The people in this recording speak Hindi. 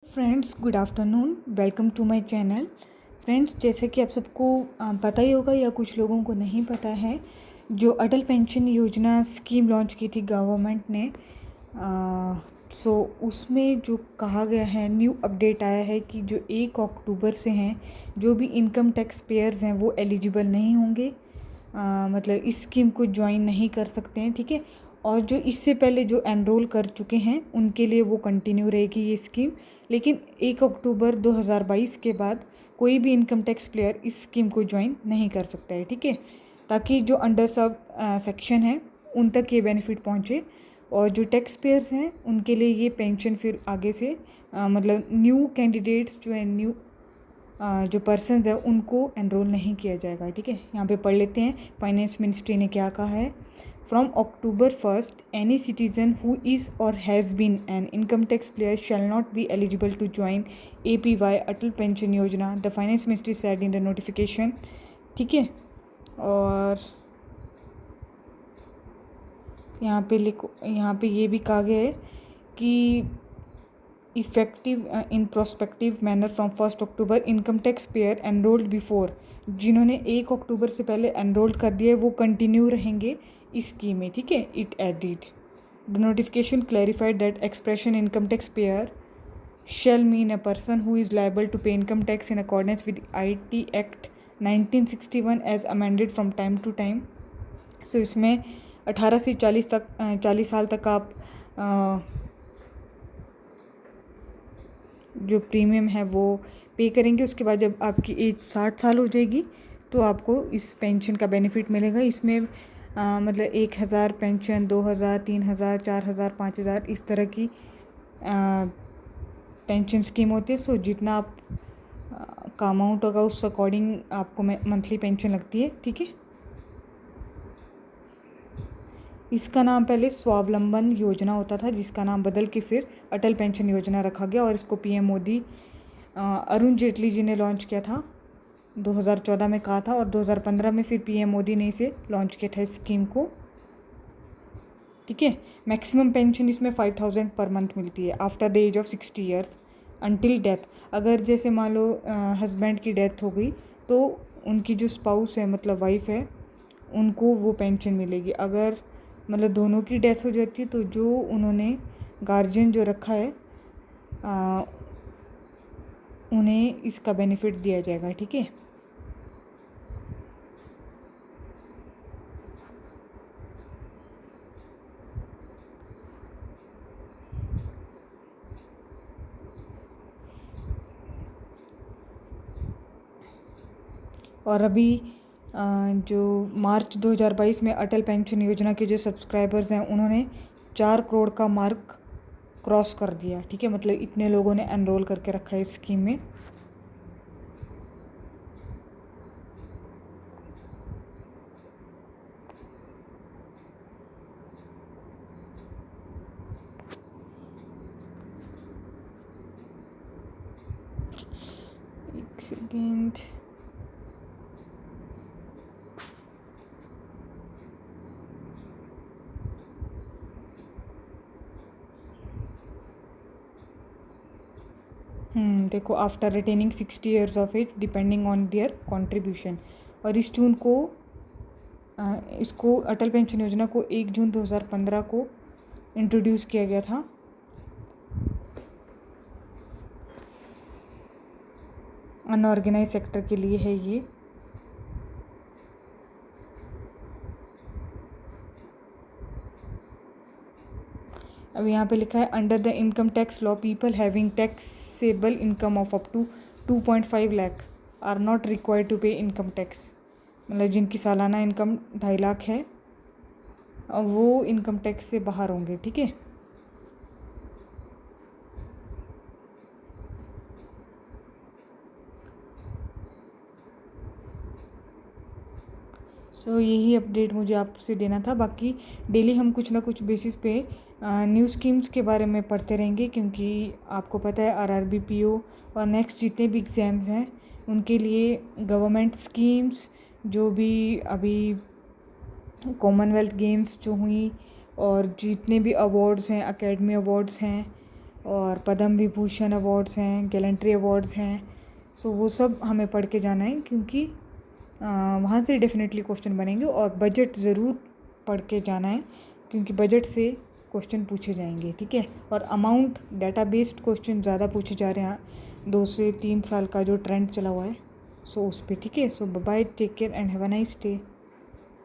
Friends, good afternoon. Welcome to my channel. Friends, जैसे कि आप सबको पता ही होगा या कुछ लोगों को नहीं पता है, जो अटल पेंशन योजना स्कीम लॉन्च की थी गवर्नमेंट ने, सो उसमें जो कहा गया है, न्यू अपडेट आया है कि जो 1 अक्टूबर से हैं, जो भी इनकम टैक्स पेयर्स हैं वो एलिजिबल नहीं होंगे, मतलब इस स्कीम को ज्वाइन नहीं कर सकते हैं। ठीक है। और जो इससे पहले जो एनरोल कर चुके हैं उनके लिए वो कंटिन्यू रहेगी ये स्कीम। लेकिन 1 अक्टूबर 2022 के बाद कोई भी इनकम टैक्स प्लेयर इस स्कीम को ज्वाइन नहीं कर सकता है। ठीक है। ताकि जो अंडर सब सेक्शन है उन तक ये बेनिफिट पहुँचे, और जो टैक्स पेयर्स हैं उनके लिए ये पेंशन फिर आगे से मतलब न्यू कैंडिडेट्स जो है, न्यू जो पर्सनस है उनको एनरोल नहीं किया जाएगा। ठीक है। यहाँ पे पढ़ लेते हैं फाइनेंस मिनिस्ट्री ने क्या कहा है। From October 1st, any citizen who is or has been an income tax payer shall not be eligible to join APY Atal Pension Yojana, the Finance Ministry said in the notification। ठीक है। और यहाँ पे लिखो, यहाँ पे ये भी कहा गया है कि effective in prospective manner from 1 October income tax payer enrolled before, जिन्होंने 1 अक्टूबर से पहले एनरोल्ड कर दिया है वो कंटिन्यू रहेंगे इस स्कीम में। ठीक है। It added the notification clarified that expression income tax payer shall mean a person who is liable to pay income tax in accordance with IT Act 1961 as amended from time to time। सो इसमें 18 से 40 साल तक आप जो प्रीमियम है वो पे करेंगे। उसके बाद जब आपकी एज 60 साल हो जाएगी तो आपको इस पेंशन का बेनिफिट मिलेगा। इसमें मतलब 1,000 पेंशन, 2,000, 3,000, 4,000, 5,000 इस तरह की पेंशन स्कीम होती है। सो जितना आप का अमाउंट होगा उस अकॉर्डिंग आपको मंथली पेंशन लगती है। ठीक है। इसका नाम पहले स्वावलंबन योजना होता था, जिसका नाम बदल के फिर अटल पेंशन योजना रखा गया, और इसको पीएम मोदी अरुण जेटली जी ने लॉन्च किया था, 2014 में कहा था, और 2015 में फिर पीएम मोदी ने इसे लॉन्च किया था इस स्कीम को। ठीक है। मैक्सिमम पेंशन इसमें 5,000 पर मंथ मिलती है after the age of 60 years until death. अगर जैसे मान लो हस्बैंड की डेथ हो गई तो उनकी जो स्पाउस है, मतलब वाइफ है, उनको वो पेंशन मिलेगी। अगर मतलब दोनों की डेथ हो जाती है तो जो उन्होंने गार्जियन जो रखा है उन्हें इसका बेनिफिट दिया जाएगा। ठीक है। और अभी जो मार्च 2022 में अटल पेंशन योजना के जो सब्सक्राइबर्स हैं उन्होंने 4 करोड़ का मार्क क्रॉस कर दिया। ठीक है। मतलब इतने लोगों ने एनरोल करके रखा है इस स्कीम में। एक सेकेंड। देखो, after retaining 60 years of age depending on their contribution. और इस जून को इसको अटल पेंशन योजना को 1 जून 2015 को इंट्रोड्यूस किया गया था। अनऑर्गेनाइज सेक्टर के लिए है ये। अब यहाँ पे लिखा है under the income tax law people having taxable income of up to 2.5 lakh are not required to pay income tax. मतलब जिनकी सालाना इनकम 2.5 लाख है वो इनकम टैक्स से बाहर होंगे। ठीक है। सो यही अपडेट मुझे आपसे देना था। बाकी डेली हम कुछ ना कुछ बेसिस पे न्यू स्कीम्स के बारे में पढ़ते रहेंगे, क्योंकि आपको पता है आरआरबी, पीओ और नेक्स्ट जितने भी एग्ज़ाम्स हैं उनके लिए गवर्नमेंट स्कीम्स, जो भी अभी कॉमनवेल्थ गेम्स जो हुई, और जितने भी अवार्ड्स हैं, एकेडमी अवार्ड्स हैं, और पद्म विभूषण अवार्ड्स हैं, गैलेंट्री अवार्ड्स हैं। सो वो सब हमें पढ़ के जाना है, क्योंकि वहाँ से डेफिनेटली क्वेश्चन बनेंगे। और बजट ज़रूर पढ़ के जाना है, क्योंकि बजट से क्वेश्चन पूछे जाएंगे, ठीक है। और अमाउंट डाटा बेस्ड क्वेश्चन ज़्यादा पूछे जा रहे हैं 2 से 3 साल का जो ट्रेंड चला हुआ है, सो उस पर, ठीक है। So bye, take care and have a nice day.